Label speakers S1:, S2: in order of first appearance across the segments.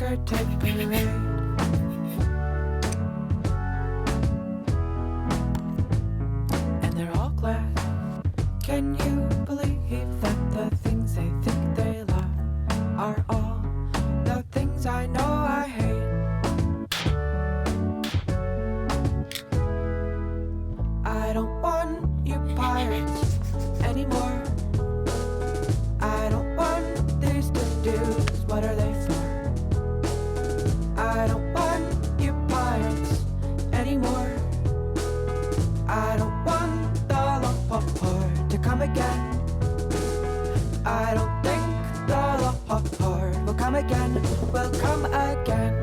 S1: skirt parade. And they're all glad. Can you believe that the things they think they love are all the things I know I hate? I don't want you pirates anymore. I don't want these to-dos, what are they for? I don't want you pirates anymore. I don't want the Lord to come again. I don't think the Lord will come again, will come again.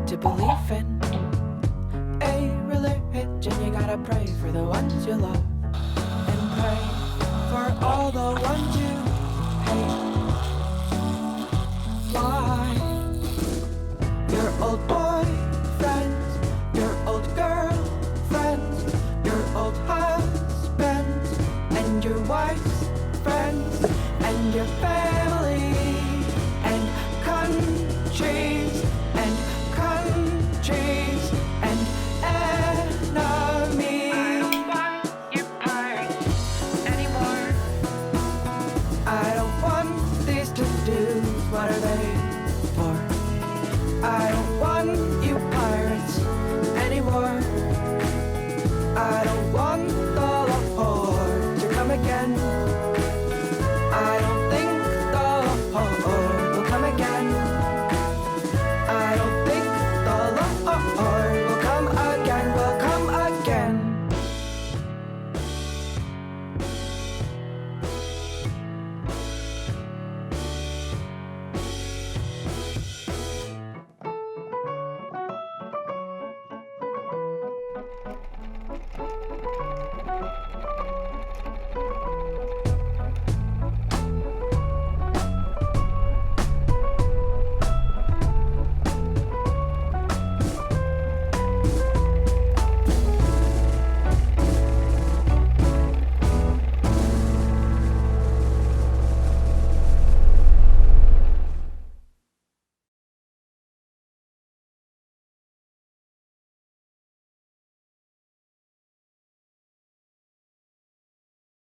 S1: To believe in a religion, you gotta pray for the ones you love and pray for all the ones you hate. Why? Your old boyfriends, your old girlfriends, your old husbands, and your wife's friends, and your family and country.